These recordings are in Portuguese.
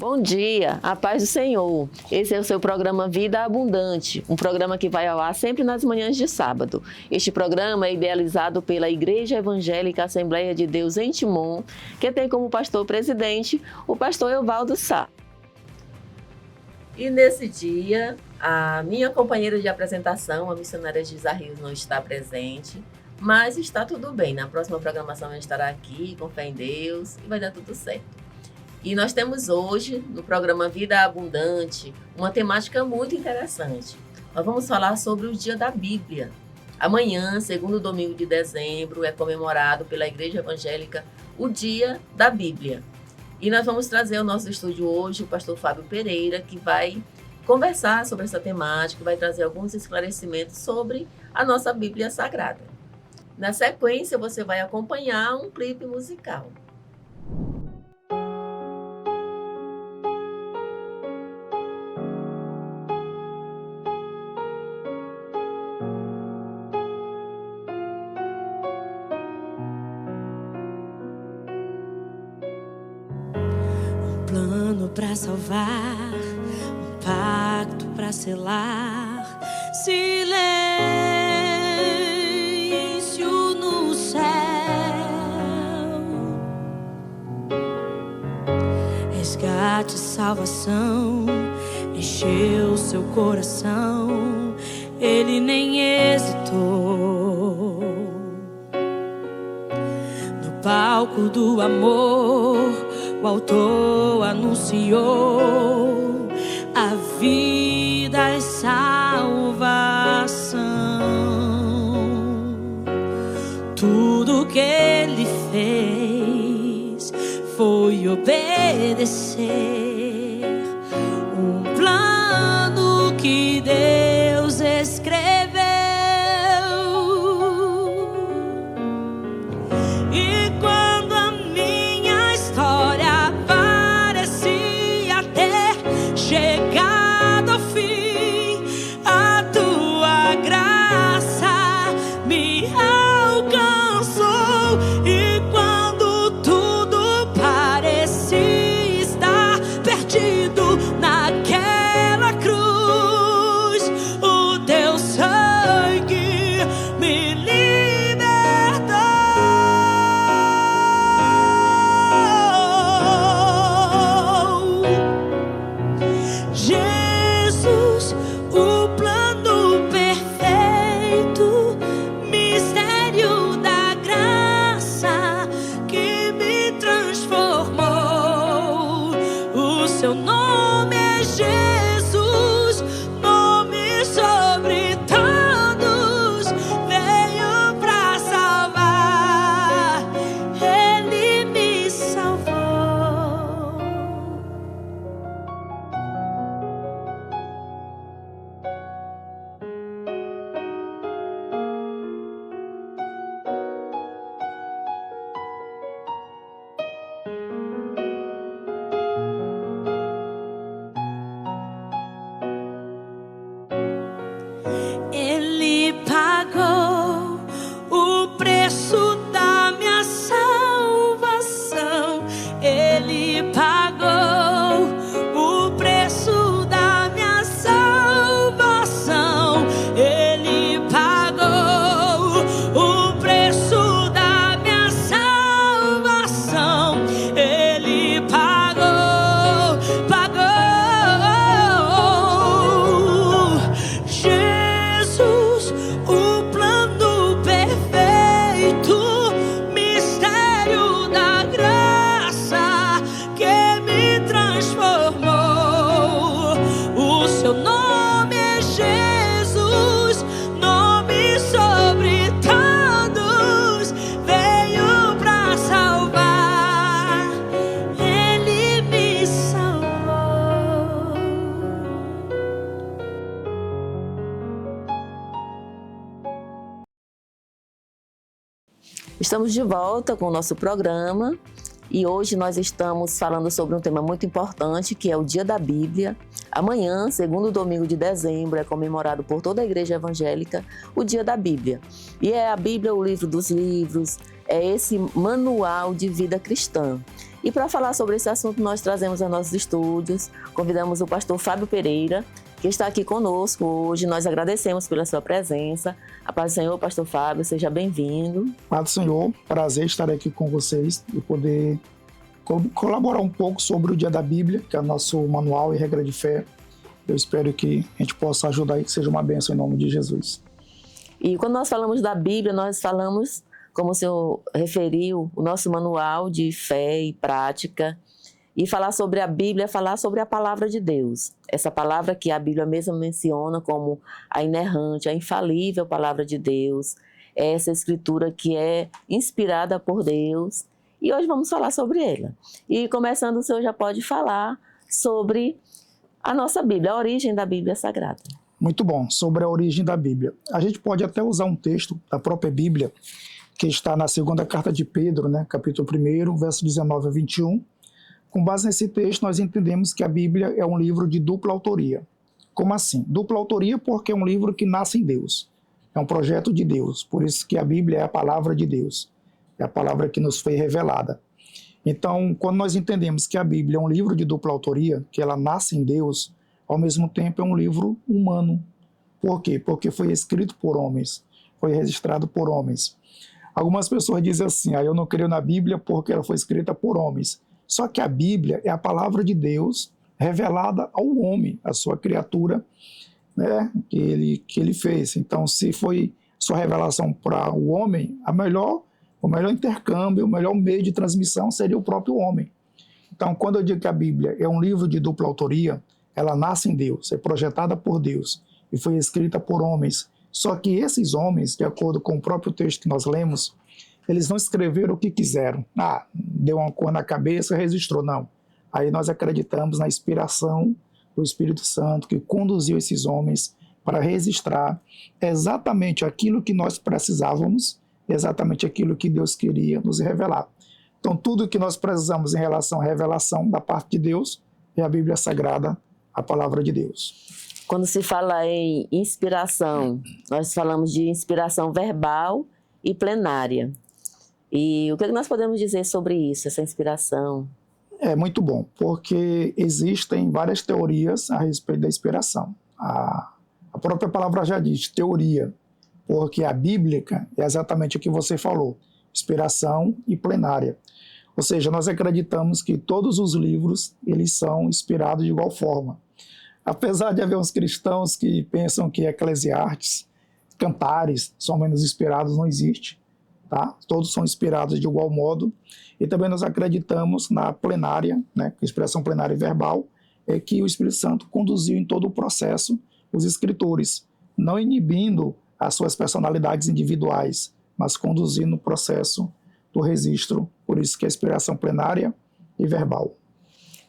Bom dia, a paz do Senhor. Esse é o seu programa Vida Abundante, um programa que vai ao ar sempre nas manhãs de sábado. Este programa é idealizado pela Igreja Evangélica Assembleia de Deus em Timon, que tem como pastor-presidente o pastor Evaldo Sá. E nesse dia, a minha companheira de apresentação, a missionária Giza Rios, não está presente, mas está tudo bem. Na próxima programação ela estará aqui, com fé em Deus, e vai dar tudo certo. E nós temos hoje, no programa Vida Abundante, uma temática muito interessante. Nós vamos falar sobre o Dia da Bíblia. Amanhã, segundo domingo de dezembro, é comemorado pela Igreja Evangélica o Dia da Bíblia. E nós vamos trazer ao nosso estúdio hoje o pastor Fábio Pereira, que vai conversar sobre essa temática, vai trazer alguns esclarecimentos sobre a nossa Bíblia Sagrada. Na sequência, você vai acompanhar um clipe musical. Plano pra salvar, um pacto pra selar, silêncio no céu, resgate e salvação, encheu seu coração, ele nem hesitou. No palco do amor, o autor anunciou a vida e salvação. Tudo que ele fez foi obedecer um plano que Deus escreveu. E quando a minha história chegado ao fim, a tua graça me alcançou. E quando tudo parecia estar perdido naquela cruz, o teu sangue me libertou. Jesus, o plano perfeito, mistério da graça que me transformou. O seu nome é Jesus, nome sobre todos, veio pra salvar, ele me salvou. Ele pagou o preço da minha salvação. Ele pagou o preço da minha salvação. Ele pagou o preço da minha salvação. Ele pagou, pagou. Jesus, o plano perfeito, mistério da graça que me transformou. O seu nome é Jesus, nome sobre todos, veio pra salvar, ele me salvou. Estamos de volta com o nosso programa E hoje nós estamos falando sobre um tema muito importante, que é o Dia da Bíblia. Amanhã, segundo domingo de dezembro, é comemorado por toda a Igreja Evangélica o Dia da Bíblia. E é a Bíblia o livro dos livros, é esse manual de vida cristã. E para falar sobre esse assunto, nós trazemos a nossos estúdios, convidamos o pastor Fábio Pereira, que está aqui conosco hoje. Nós agradecemos pela sua presença. A paz do Senhor, pastor Fábio, seja bem-vindo. Paz do Senhor, prazer estar aqui com vocês e poder colaborar um pouco sobre o Dia da Bíblia, que é o nosso manual e regra de fé. Eu espero que a gente possa ajudar e que seja uma bênção em nome de Jesus. E quando nós falamos da Bíblia, nós falamos, como o senhor referiu, o nosso manual de fé e prática. E falar sobre a Bíblia é falar sobre a palavra de Deus. Essa palavra que a Bíblia mesmo menciona como a inerrante, a infalível palavra de Deus. É essa escritura que é inspirada por Deus. E hoje vamos falar sobre ela. E começando, o senhor já pode falar sobre a nossa Bíblia, a origem da Bíblia Sagrada. Muito bom, sobre a origem da Bíblia. A gente pode até usar um texto da própria Bíblia, que está na segunda carta de Pedro, capítulo 1, verso 19 a 21. Com base nesse texto, nós entendemos que a Bíblia é um livro de dupla autoria. Como assim? Dupla autoria porque é um livro que nasce em Deus. É um projeto de Deus. Por isso que a Bíblia é a palavra de Deus. É a palavra que nos foi revelada. Então, quando nós entendemos que a Bíblia é um livro de dupla autoria, que ela nasce em Deus, ao mesmo tempo é um livro humano. Por quê? Porque foi escrito por homens. Foi registrado por homens. Algumas pessoas dizem assim, eu não creio na Bíblia porque ela foi escrita por homens. Só que a Bíblia é a palavra de Deus revelada ao homem, a sua criatura, que ele fez. Então, se foi sua revelação para o homem, o melhor intercâmbio, o melhor meio de transmissão seria o próprio homem. Então, quando eu digo que a Bíblia é um livro de dupla autoria, ela nasce em Deus, é projetada por Deus e foi escrita por homens. Só que esses homens, de acordo com o próprio texto que nós lemos, eles não escreveram o que quiseram. Deu uma cor na cabeça, registrou. Não. Aí nós acreditamos na inspiração do Espírito Santo que conduziu esses homens para registrar exatamente aquilo que nós precisávamos, exatamente aquilo que Deus queria nos revelar. Então, tudo que nós precisamos em relação à revelação da parte de Deus é a Bíblia Sagrada, a palavra de Deus. Quando se fala em inspiração, nós falamos de inspiração verbal e plenária. E o que nós podemos dizer sobre isso, essa inspiração? É muito bom, porque existem várias teorias a respeito da inspiração. A própria palavra já diz, teoria, porque a bíblica é exatamente o que você falou, inspiração e plenária. Ou seja, nós acreditamos que todos os livros eles são inspirados de igual forma. Apesar de haver uns cristãos que pensam que Eclesiastes, Cantares são menos inspirados, não existe. Tá? Todos são inspirados de igual modo. E também nós acreditamos na plenária, expressão plenária e verbal, é que o Espírito Santo conduziu em todo o processo os escritores, não inibindo as suas personalidades individuais, mas conduzindo o processo do registro. Por isso que é inspiração plenária e verbal.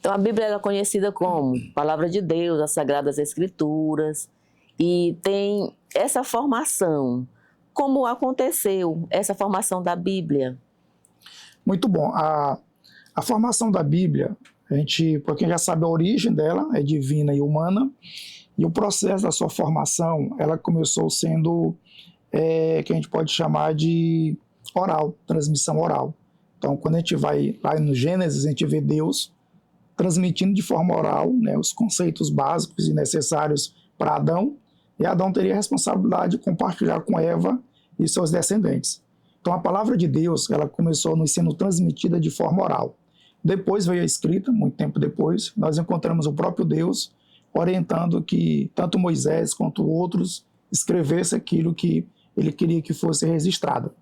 Então a Bíblia é conhecida como Palavra de Deus, as Sagradas Escrituras, e tem essa formação. Como aconteceu essa formação da Bíblia? Muito bom. A formação da Bíblia, para quem já sabe a origem dela, é divina e humana, e o processo da sua formação, ela começou sendo, que a gente pode chamar de oral, transmissão oral. Então, quando a gente vai lá no Gênesis, a gente vê Deus transmitindo de forma oral os conceitos básicos e necessários para Adão, e Adão teria a responsabilidade de compartilhar com Eva e seus descendentes. Então a palavra de Deus, ela começou nos sendo transmitida de forma oral. Depois veio a escrita, muito tempo depois, nós encontramos o próprio Deus orientando que tanto Moisés quanto outros escrevessem aquilo que ele queria que fosse registrado.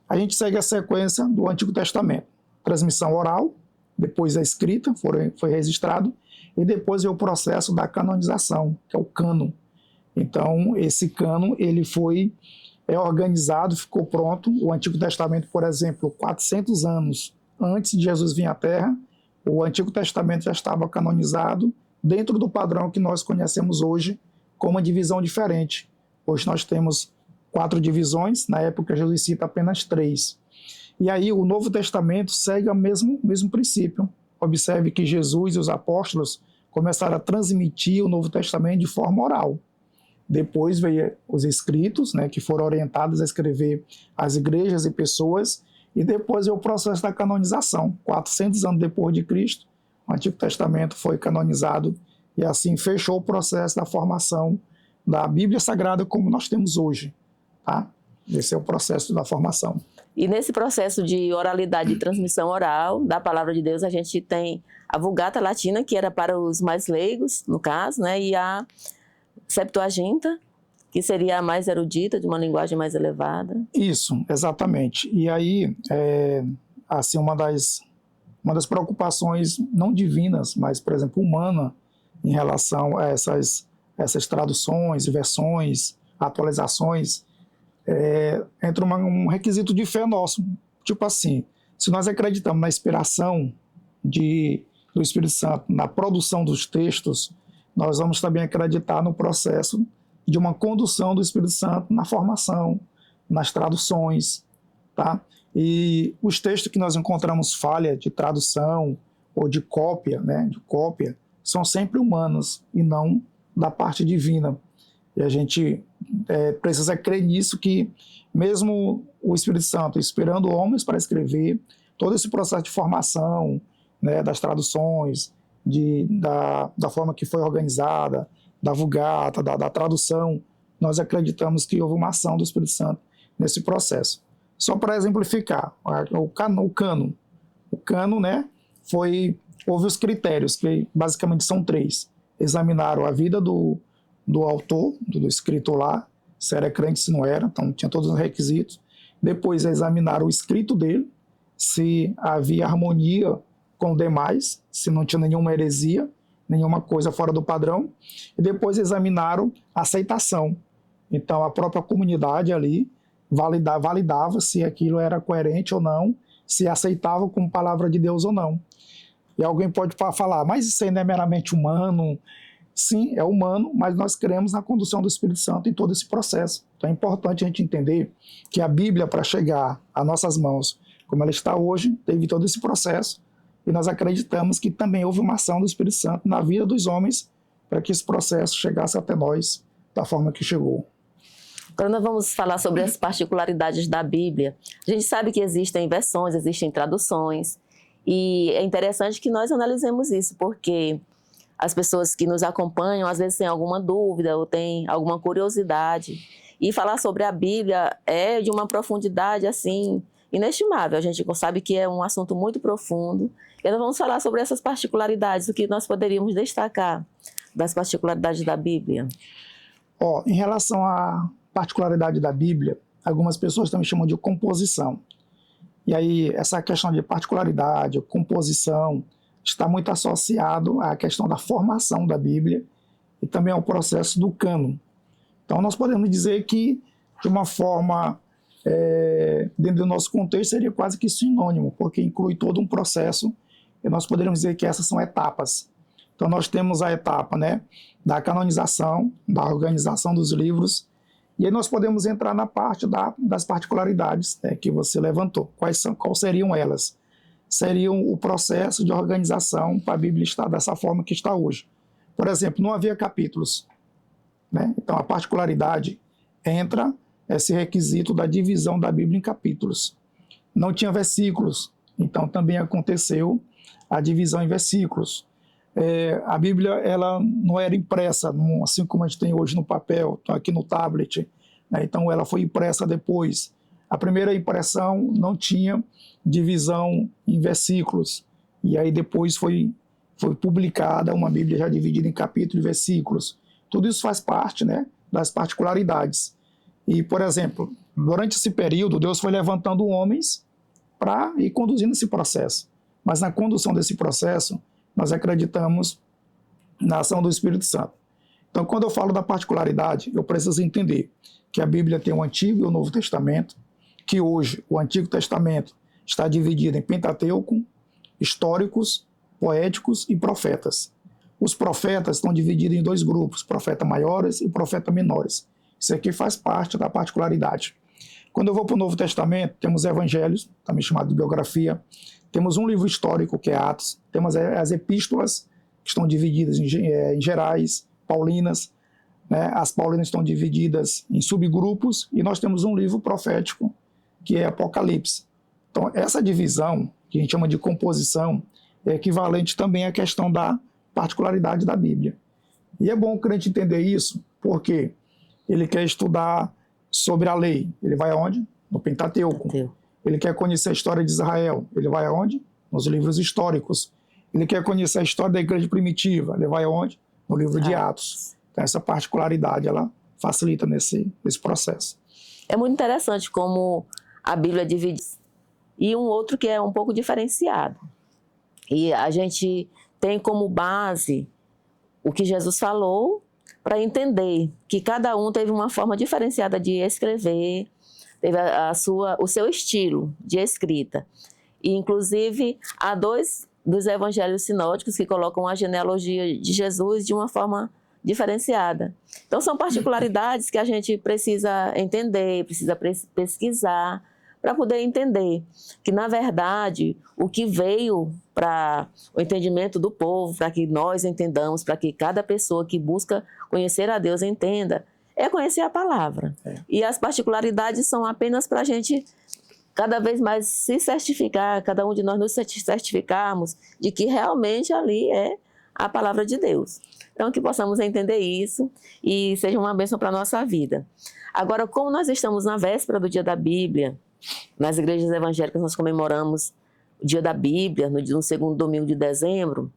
A gente segue a sequência do Antigo Testamento. Transmissão oral, depois a escrita, foi registrado, e depois veio o processo da canonização, que é o cânon. Então, esse cânon ele foi organizado, ficou pronto. O Antigo Testamento, por exemplo, 400 anos antes de Jesus vir à Terra, o Antigo Testamento já estava canonizado dentro do padrão que nós conhecemos hoje com uma divisão diferente. Hoje nós temos 4 divisões, na época Jesus cita apenas 3. E aí o Novo Testamento segue o mesmo princípio. Observe que Jesus e os apóstolos começaram a transmitir o Novo Testamento de forma oral. Depois veio os escritos, né, que foram orientados a escrever as igrejas e pessoas, e depois veio o processo da canonização. 400 anos depois de Cristo, o Antigo Testamento foi canonizado e assim fechou o processo da formação da Bíblia Sagrada como nós temos hoje. Tá? Esse é o processo da formação. E nesse processo de oralidade, de transmissão oral da palavra de Deus, a gente tem a Vulgata Latina, que era para os mais leigos, no caso, né, e a Septuaginta, que seria a mais erudita, de uma linguagem mais elevada. Isso, exatamente. E aí, assim, uma das preocupações não divinas, mas, por exemplo, humana, em relação a essas traduções, versões, atualizações, entra um requisito de fé nosso. Tipo assim, se nós acreditamos na inspiração do Espírito Santo, na produção dos textos, nós vamos também acreditar no processo de uma condução do Espírito Santo na formação, nas traduções, tá? E os textos que nós encontramos falha de tradução ou de cópia, né, são sempre humanos e não da parte divina. E a gente precisa crer nisso, que mesmo o Espírito Santo inspirando homens para escrever, todo esse processo de formação, né, das traduções, da forma que foi organizada, da Vulgata, da tradução, nós acreditamos que houve uma ação do Espírito Santo nesse processo. Só para exemplificar, o cano, né, houve os critérios, que basicamente são 3. Examinaram a vida do autor, do escritor lá, se era crente, se não era, então tinha todos os requisitos. Depois examinaram o escrito dele, se havia harmonia com demais, se não tinha nenhuma heresia, nenhuma coisa fora do padrão, e depois examinaram a aceitação. Então a própria comunidade ali validava se aquilo era coerente ou não, se aceitava como palavra de Deus ou não. E alguém pode falar, mas isso aí não é meramente humano? Sim, é humano, mas nós cremos na condução do Espírito Santo em todo esse processo. Então é importante a gente entender que a Bíblia, para chegar às nossas mãos, como ela está hoje, teve todo esse processo, e nós acreditamos que também houve uma ação do Espírito Santo na vida dos homens para que esse processo chegasse até nós da forma que chegou. Agora nós vamos falar sobre as particularidades da Bíblia. A gente sabe que existem versões, existem traduções, e é interessante que nós analisemos isso, porque as pessoas que nos acompanham às vezes têm alguma dúvida ou têm alguma curiosidade, e falar sobre a Bíblia é de uma profundidade assim inestimável. A gente sabe que é um assunto muito profundo, e nós vamos falar sobre essas particularidades, o que nós poderíamos destacar das particularidades da Bíblia. Em relação à particularidade da Bíblia, algumas pessoas também chamam de composição. E aí, essa questão de particularidade, composição, está muito associado à questão da formação da Bíblia e também ao processo do cânon. Então, nós podemos dizer que, de uma forma, dentro do nosso contexto, seria quase que sinônimo, porque inclui todo um processo, e nós poderíamos dizer que essas são etapas. Então, nós temos a etapa, né, da canonização, da organização dos livros, e aí nós podemos entrar na parte das particularidades, né, que você levantou. Quais seriam elas? Seriam o processo de organização para a Bíblia estar dessa forma que está hoje. Por exemplo, não havia capítulos, né? Então, a particularidade entra esse requisito da divisão da Bíblia em capítulos. Não tinha versículos, então também aconteceu a divisão em versículos. A Bíblia ela não era impressa, assim como a gente tem hoje no papel, aqui no tablet, né? Então ela foi impressa depois. A primeira impressão não tinha divisão em versículos, e aí depois foi publicada uma Bíblia já dividida em capítulos e versículos. Tudo isso faz parte, né, das particularidades. E, por exemplo, durante esse período, Deus foi levantando homens para ir conduzindo esse processo. Mas na condução desse processo, nós acreditamos na ação do Espírito Santo. Então, quando eu falo da particularidade, eu preciso entender que a Bíblia tem o Antigo e o Novo Testamento, que hoje o Antigo Testamento está dividido em Pentateuco, históricos, poéticos e profetas. Os profetas estão divididos em 2 grupos, profetas maiores e profetas menores. Isso aqui faz parte da particularidade. Quando eu vou para o Novo Testamento, temos evangelhos, também chamado de biografia, temos um livro histórico, que é Atos, temos as epístolas, que estão divididas em gerais, paulinas, né? As paulinas estão divididas em subgrupos, e nós temos um livro profético, que é Apocalipse. Então, essa divisão, que a gente chama de composição, é equivalente também à questão da particularidade da Bíblia. E é bom o crente entender isso, porque ele quer estudar sobre a lei. Ele vai aonde? No Pentateuco. Ele quer conhecer a história de Israel. Ele vai aonde? Nos livros históricos. Ele quer conhecer a história da igreja primitiva. Ele vai aonde? No livro de Atos. Então, essa particularidade, ela facilita nesse processo. É muito interessante como a Bíblia divide. E um outro que é um pouco diferenciado. E a gente tem como base o que Jesus falou, para entender que cada um teve uma forma diferenciada de escrever, teve o seu estilo de escrita. E, inclusive, há 2 dos evangelhos sinóticos que colocam a genealogia de Jesus de uma forma diferenciada. Então, são particularidades que a gente precisa entender, precisa pesquisar, para poder entender que, na verdade, o que veio para o entendimento do povo, para que nós entendamos, para que cada pessoa que busca conhecer a Deus entenda, é conhecer a palavra. E as particularidades são apenas para a gente cada vez mais se certificar, cada um de nós nos certificarmos de que realmente ali é a palavra de Deus. Então, que possamos entender isso e seja uma bênção para a nossa vida. Agora, como nós estamos na véspera do Dia da Bíblia, nas igrejas evangélicas nós comemoramos o Dia da Bíblia, no segundo domingo de dezembro.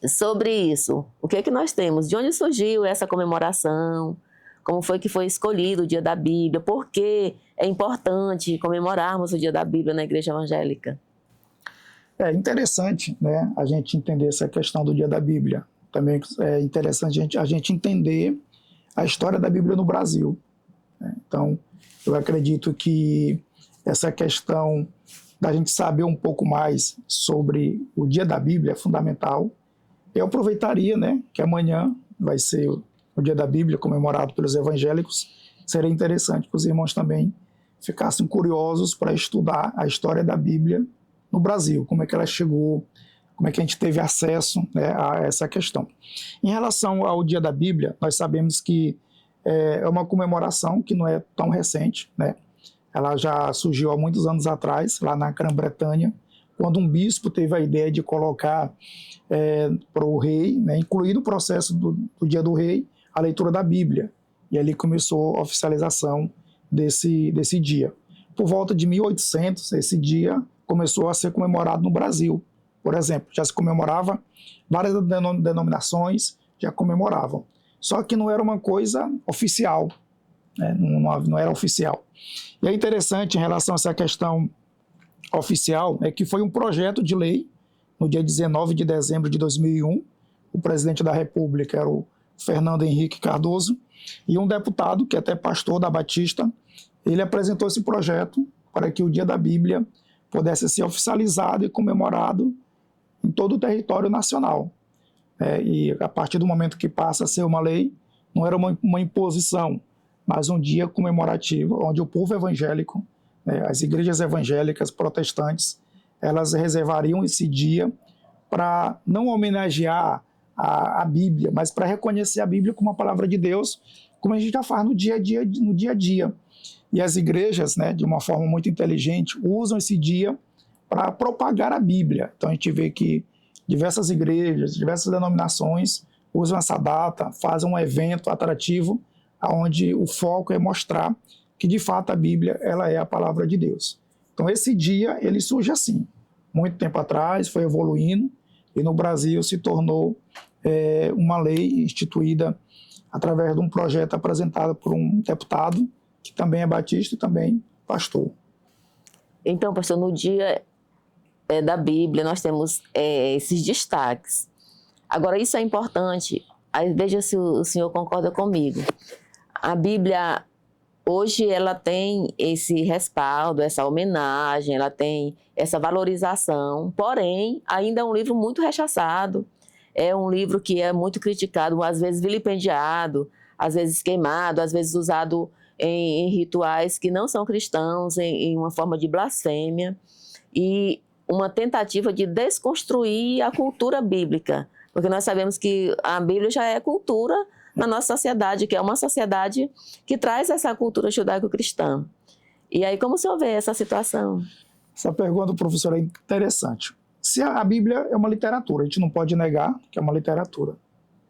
Sobre isso, o que é que nós temos? De onde surgiu essa comemoração? Como foi que foi escolhido o Dia da Bíblia? Por que é importante comemorarmos o Dia da Bíblia na igreja evangélica? É interessante, né, a gente entender essa questão do Dia da Bíblia. Também é interessante a gente entender a história da Bíblia no Brasil. Então, eu acredito que essa questão da gente saber um pouco mais sobre o Dia da Bíblia é fundamental. Eu aproveitaria, né, que amanhã vai ser o Dia da Bíblia comemorado pelos evangélicos. Seria interessante que os irmãos também ficassem curiosos para estudar a história da Bíblia no Brasil, como é que ela chegou, como é que a gente teve acesso, né, a essa questão. Em relação ao Dia da Bíblia, nós sabemos que é uma comemoração que não é tão recente, né? Ela já surgiu há muitos anos atrás, lá na Grã-Bretanha, quando um bispo teve a ideia de colocar para o rei, né, incluir no processo do Dia do Rei, a leitura da Bíblia. E ali começou a oficialização desse dia. Por volta de 1800, esse dia começou a ser comemorado no Brasil. Por exemplo, já se comemorava, várias denominações já comemoravam. Só que não era uma coisa oficial, né? Não era oficial. E é interessante em relação a essa questão oficial, é que foi um projeto de lei, no dia 19 de dezembro de 2001, o presidente da República era o Fernando Henrique Cardoso, e um deputado, que é até pastor da Batista, ele apresentou esse projeto para que o Dia da Bíblia pudesse ser oficializado e comemorado em todo o território nacional. E a partir do momento que passa a ser uma lei, não era uma imposição, mas um dia comemorativo, onde o povo evangélico, as igrejas evangélicas protestantes, elas reservariam esse dia para não homenagear a Bíblia, mas para reconhecer a Bíblia como a palavra de Deus, como a gente já faz no dia a dia. E as igrejas, né, de uma forma muito inteligente, usam esse dia para propagar a Bíblia. Então a gente vê que diversas igrejas, diversas denominações usam essa data, fazem um evento atrativo, onde o foco é mostrar que de fato a Bíblia ela é a palavra de Deus. Então esse dia ele surge assim, muito tempo atrás, foi evoluindo, e no Brasil se tornou uma lei instituída através de um projeto apresentado por um deputado, que também é batista e também pastor. Então, pastor, no dia da Bíblia nós temos esses destaques. Agora, isso é importante, aí veja se o senhor concorda comigo. A Bíblia, hoje, ela tem esse respaldo, essa homenagem, ela tem essa valorização, porém, ainda é um livro muito rechaçado, é um livro que é muito criticado, às vezes vilipendiado, às vezes queimado, às vezes usado em rituais que não são cristãos, em uma forma de blasfêmia e uma tentativa de desconstruir a cultura bíblica, porque nós sabemos que a Bíblia já é cultura na nossa sociedade, que é uma sociedade que traz essa cultura judaico-cristã. E aí, como o senhor vê essa situação? Essa pergunta, professor, é interessante. Se a Bíblia é uma literatura, a gente não pode negar que é uma literatura.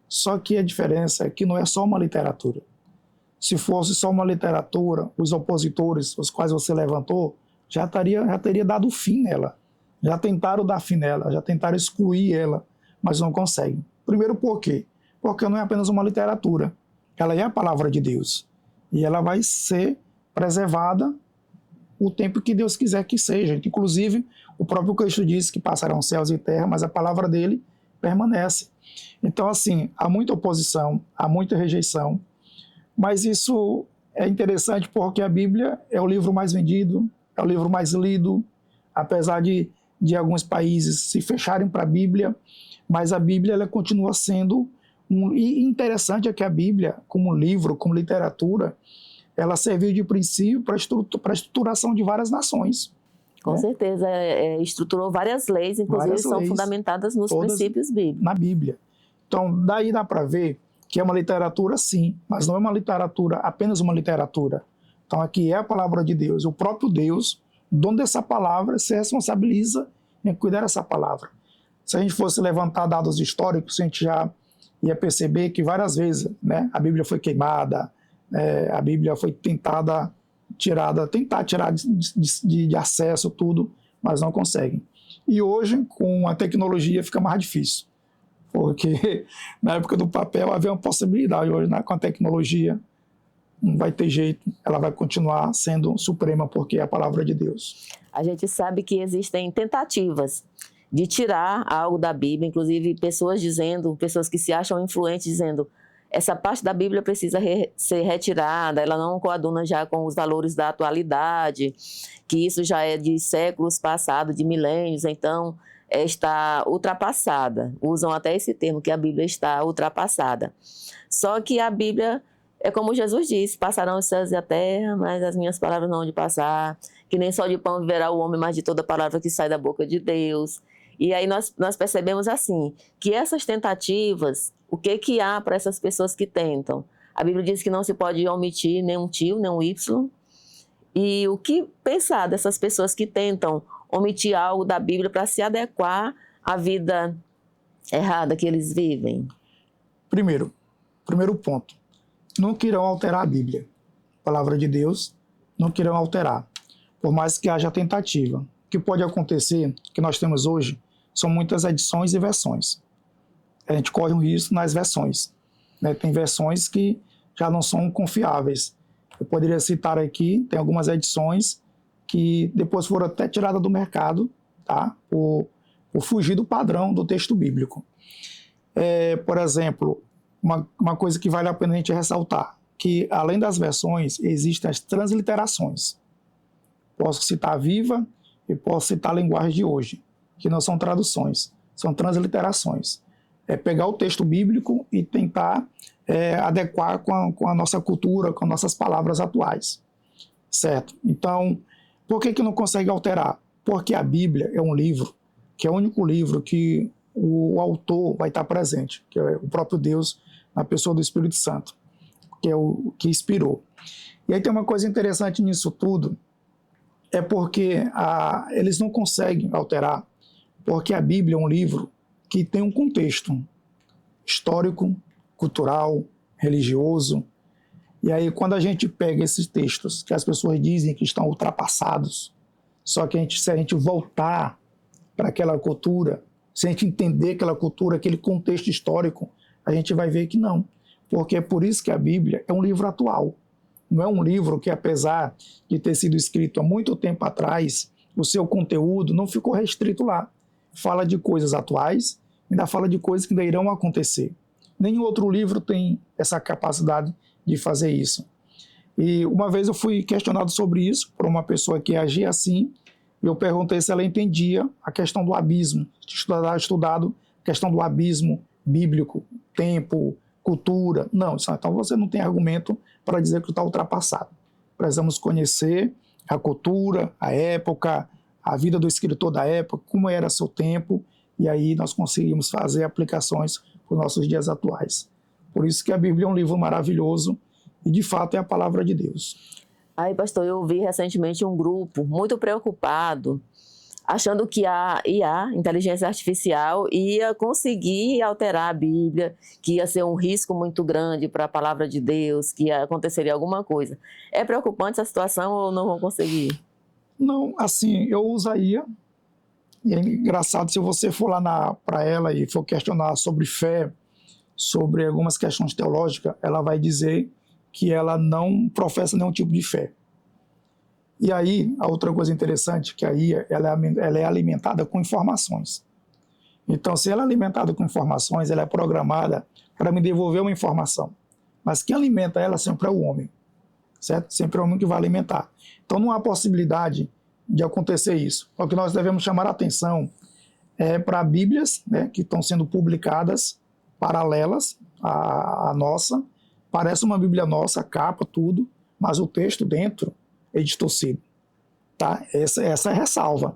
Só que a diferença é que não é só uma literatura. Se fosse só uma literatura, os opositores, os quais você levantou, já teria dado fim nela. Já tentaram dar fim nela, já tentaram excluir ela, mas não conseguem. Primeiro, por quê? Porque não é apenas uma literatura. Ela é a palavra de Deus. E ela vai ser preservada o tempo que Deus quiser que seja. Inclusive, o próprio Cristo disse que passarão céus e terra, mas a palavra dele permanece. Então, assim, há muita oposição, há muita rejeição, mas isso é interessante porque a Bíblia é o livro mais vendido, é o livro mais lido, apesar de alguns países se fecharem para a Bíblia, mas a Bíblia ela continua sendo e interessante é que a Bíblia, como livro, como literatura, ela serviu de princípio para a estruturação de várias nações. Com certeza, estruturou várias leis, inclusive Várias são leis, fundamentadas nos todas princípios bíblicos. Na Bíblia. Então, daí dá para ver que é uma literatura, sim, mas não é uma literatura, apenas uma literatura. Então, aqui é a palavra de Deus. O próprio Deus, dono dessa palavra, se responsabiliza em cuidar dessa palavra. Se a gente fosse levantar dados históricos, a gente já ia perceber que várias vezes, né, a Bíblia foi queimada, a Bíblia foi tentar tirar de acesso tudo, mas não conseguem. E hoje, com a tecnologia, fica mais difícil, porque na época do papel havia uma possibilidade, hoje, né, com a tecnologia não vai ter jeito, ela vai continuar sendo suprema, porque é a palavra de Deus. A gente sabe que existem tentativas de tirar algo da Bíblia, inclusive pessoas que se acham influentes dizendo essa parte da Bíblia precisa ser retirada, ela não coaduna já com os valores da atualidade, que isso já é de séculos passados, de milênios, então está ultrapassada. Usam até esse termo, que a Bíblia está ultrapassada. Só que a Bíblia é como Jesus disse, passarão os céus e a terra, mas as minhas palavras não hão de passar, que nem só de pão viverá o homem, mas de toda palavra que sai da boca de Deus. E aí nós percebemos assim, que essas tentativas, o que há para essas pessoas que tentam? A Bíblia diz que não se pode omitir nenhum tio, nenhum Y. E o que pensar dessas pessoas que tentam omitir algo da Bíblia para se adequar à vida errada que eles vivem? Primeiro ponto, nunca irão alterar a Bíblia. A palavra de Deus, nunca irão alterar, por mais que haja tentativa. O que pode acontecer, que nós temos hoje, são muitas edições e versões. A gente corre um risco nas versões, né? Tem versões que já não são confiáveis. Eu poderia citar aqui, tem algumas edições que depois foram até tiradas do mercado, tá? Por fugir do padrão do texto bíblico. Por exemplo, uma coisa que vale a pena a gente ressaltar, que além das versões, existem as transliterações. Posso citar a Viva e posso citar a linguagem de hoje, que não são traduções, são transliterações. É pegar o texto bíblico e tentar adequar com a nossa cultura, com nossas palavras atuais, certo? Então, por que não consegue alterar? Porque a Bíblia é um livro, que é o único livro que o autor vai estar presente, que é o próprio Deus, na pessoa do Espírito Santo, que é o que inspirou. E aí tem uma coisa interessante nisso tudo, é porque eles não conseguem alterar, porque a Bíblia é um livro que tem um contexto histórico, cultural, religioso. E aí, quando a gente pega esses textos que as pessoas dizem que estão ultrapassados, só que se a gente voltar para aquela cultura, se a gente entender aquela cultura, aquele contexto histórico, a gente vai ver que não. Porque é por isso que a Bíblia é um livro atual. Não é um livro que, apesar de ter sido escrito há muito tempo atrás, o seu conteúdo não ficou restrito lá. Fala de coisas atuais, ainda fala de coisas que ainda irão acontecer. Nenhum outro livro tem essa capacidade de fazer isso. E uma vez eu fui questionado sobre isso por uma pessoa que agia assim, e eu perguntei se ela entendia a questão do abismo, estudado a questão do abismo bíblico, tempo, cultura. Não, então você não tem argumento para dizer que está ultrapassado. Precisamos conhecer a cultura, a época, a vida do escritor da época, como era seu tempo, e aí nós conseguimos fazer aplicações para os nossos dias atuais. Por isso que a Bíblia é um livro maravilhoso e, de fato, é a palavra de Deus. Aí, pastor, eu vi recentemente um grupo muito preocupado, achando que a IA, inteligência artificial, ia conseguir alterar a Bíblia, que ia ser um risco muito grande para a palavra de Deus, que aconteceria alguma coisa. É preocupante essa situação ou não vão conseguir? Não, assim, eu usaria. E é engraçado, se você for lá para ela e for questionar sobre fé, sobre algumas questões teológicas, ela vai dizer que ela não professa nenhum tipo de fé. E aí, a outra coisa interessante, que a IA ela é alimentada com informações. Então, se ela é alimentada com informações, ela é programada para me devolver uma informação. Mas quem alimenta ela sempre é o homem, certo? Sempre é o homem que vai alimentar. Então, não há possibilidade de acontecer isso. O que nós devemos chamar a atenção é para Bíblias, né, que estão sendo publicadas, paralelas à nossa. Parece uma Bíblia nossa, a capa, tudo, mas o texto dentro é distorcido. Tá? Essa é a ressalva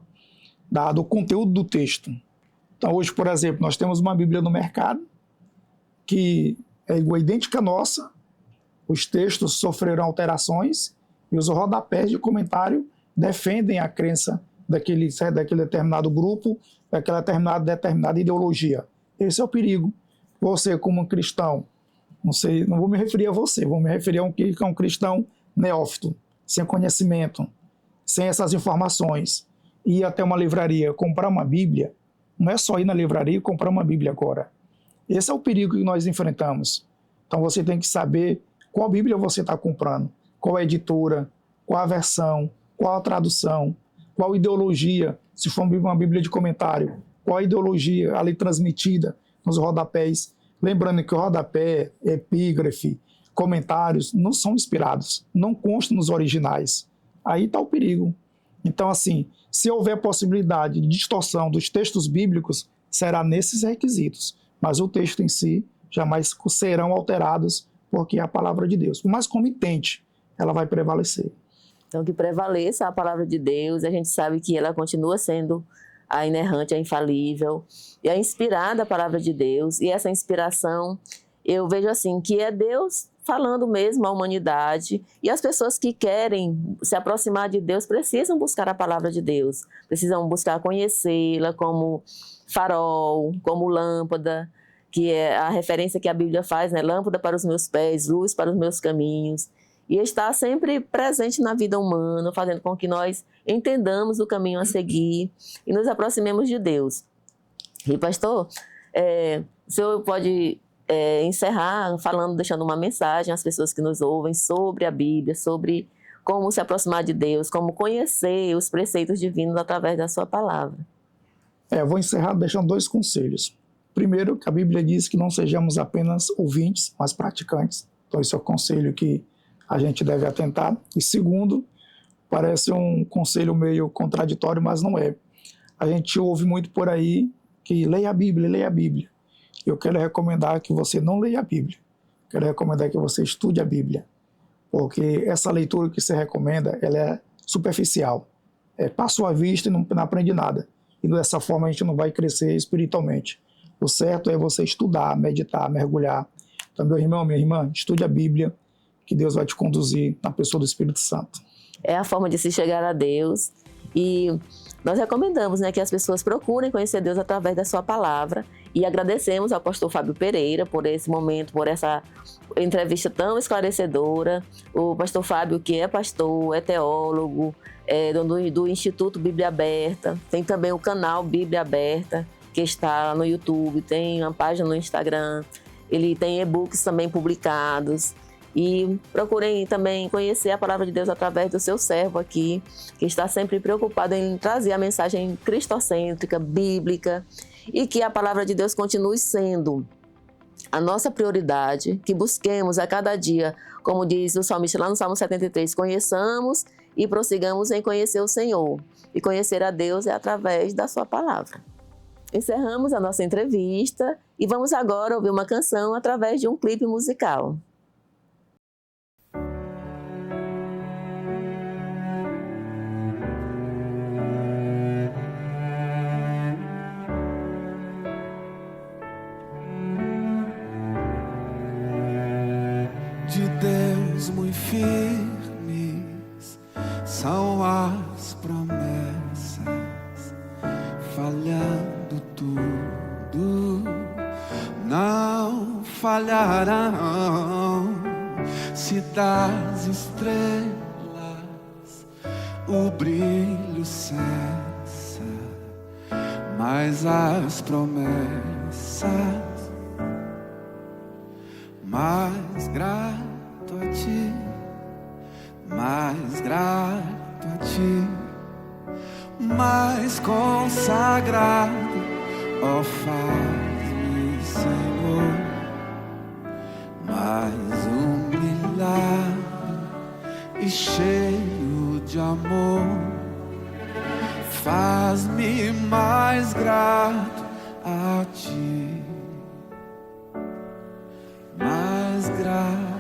do conteúdo do texto. Então, hoje, por exemplo, nós temos uma Bíblia no mercado que é idêntica à nossa, os textos sofreram alterações e os rodapés de comentário defendem a crença daquele determinado grupo, daquela determinada ideologia. Esse é o perigo. Você, como um cristão, não vou me referir a você, vou me referir a um cristão neófito, sem conhecimento, sem essas informações, ir até uma livraria, comprar uma Bíblia, não é só ir na livraria e comprar uma Bíblia agora. Esse é o perigo que nós enfrentamos. Então você tem que saber qual Bíblia você está comprando, qual a editora, qual a versão, qual a tradução, qual a ideologia, se for uma Bíblia de comentário, qual a ideologia ali transmitida nos rodapés. Lembrando que o rodapé, epígrafe, comentários não são inspirados, não constam nos originais. Aí está o perigo. Então, assim, se houver possibilidade de distorção dos textos bíblicos, será nesses requisitos. Mas o texto em si jamais serão alterados, porque é a palavra de Deus. Por mais comitente, ela vai prevalecer. Então, que prevaleça a palavra de Deus, a gente sabe que ela continua sendo a inerrante, a infalível, e a inspirada a palavra de Deus, e essa inspiração, eu vejo assim, que é Deus falando mesmo à humanidade, e as pessoas que querem se aproximar de Deus precisam buscar a palavra de Deus, precisam buscar conhecê-la como farol, como lâmpada, que é a referência que a Bíblia faz, né? Lâmpada para os meus pés, luz para os meus caminhos, e está sempre presente na vida humana, fazendo com que nós entendamos o caminho a seguir e nos aproximemos de Deus. E pastor, o senhor pode encerrar deixando uma mensagem às pessoas que nos ouvem sobre a Bíblia, sobre como se aproximar de Deus, como conhecer os preceitos divinos através da sua palavra. Vou encerrar deixando 2 conselhos. Primeiro, que a Bíblia diz que não sejamos apenas ouvintes, mas praticantes. Então esse é o conselho que a gente deve atentar. E segundo, parece um conselho meio contraditório, mas não é. A gente ouve muito por aí que leia a Bíblia, leia a Bíblia. Eu quero recomendar que você não leia a Bíblia. Quero recomendar que você estude a Bíblia. Porque essa leitura que você recomenda, ela é superficial. Passou a vista e não aprende nada. E dessa forma a gente não vai crescer espiritualmente. O certo é você estudar, meditar, mergulhar. Então, meu irmão, minha irmã, estude a Bíblia, que Deus vai te conduzir na pessoa do Espírito Santo. É a forma de se chegar a Deus, e nós recomendamos, né, que as pessoas procurem conhecer Deus através da sua palavra, e agradecemos ao pastor Fábio Pereira por esse momento, por essa entrevista tão esclarecedora. O pastor Fábio, que é pastor, é teólogo, do Instituto Bíblia Aberta, tem também o canal Bíblia Aberta, que está no YouTube, tem uma página no Instagram, ele tem e-books também publicados. E procurem também conhecer a palavra de Deus através do seu servo aqui, que está sempre preocupado em trazer a mensagem cristocêntrica, bíblica, e que a palavra de Deus continue sendo a nossa prioridade, que busquemos a cada dia, como diz o salmista lá no Salmo 73, conheçamos e prossigamos em conhecer o Senhor. E conhecer a Deus é através da sua palavra. Encerramos a nossa entrevista E vamos agora ouvir uma canção através de um clipe musical. De Deus muito firmes são as promessas, falhando tudo, não falharão. Se das estrelas o brilho cessa, mas as promessas mais grato a ti, mais grato a ti, mais consagrado, ó faz-me, Senhor, mais humilhado e cheio de amor, faz-me mais grato a ti. Mais grato.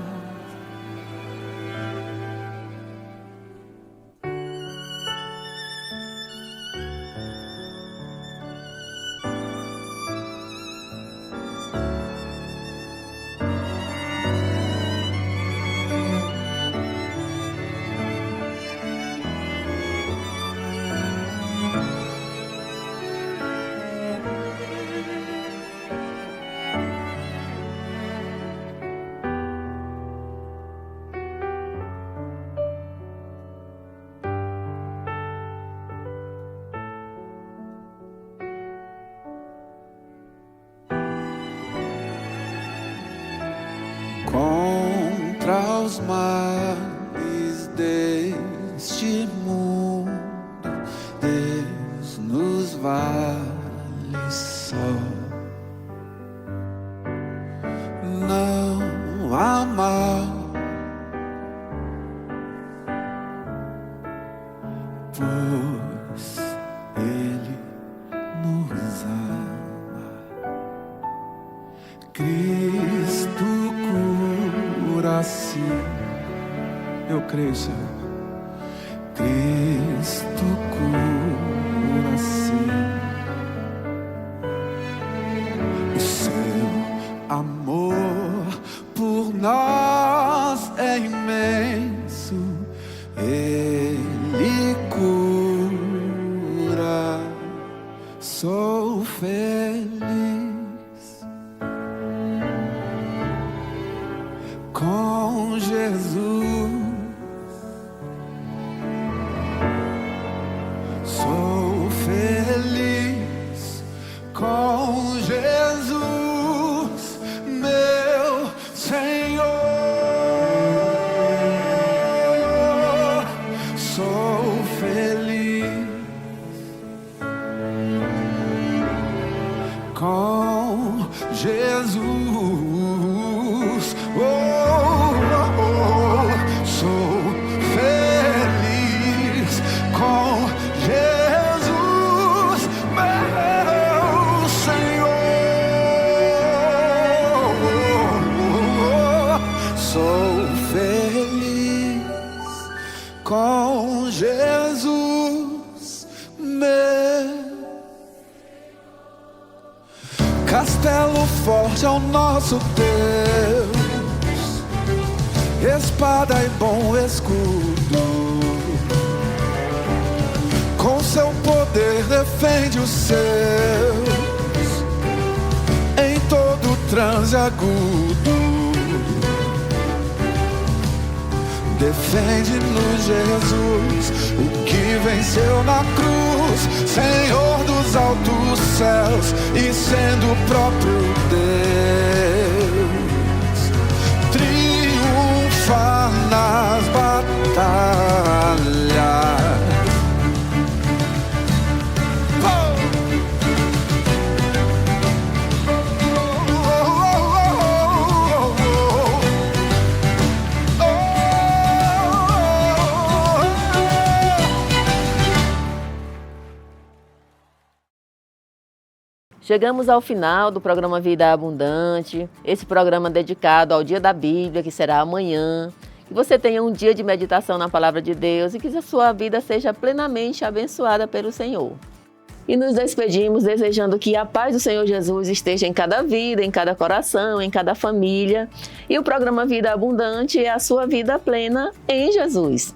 Contra os males deste mundo, Deus nos vale só. Não há mal, pois Ele nos ama. Cristo cura-se, eu creio, Senhor. Cristo cura-se. O seu amor por nós é imenso. Ele cura. Sou feliz com Jesus. Sou feliz com Jesus, meu Senhor. Sou feliz com Jesus. Sou feliz com Jesus, meu Senhor. Sou feliz com Jesus, meu. Castelo forte é o nosso Deus, espada e bom escudo. Com seu poder defende os seus em todo transe agudo. Defende-nos, Jesus, o que venceu na cruz, Senhor dos altos céus e sendo o próprio Deus, triunfa nas batalhas. Chegamos ao final do programa Vida Abundante, esse programa dedicado ao Dia da Bíblia, que será amanhã. Que você tenha um dia de meditação na Palavra de Deus e que a sua vida seja plenamente abençoada pelo Senhor. E nos despedimos desejando que a paz do Senhor Jesus esteja em cada vida, em cada coração, em cada família. E o programa Vida Abundante é a sua vida plena em Jesus.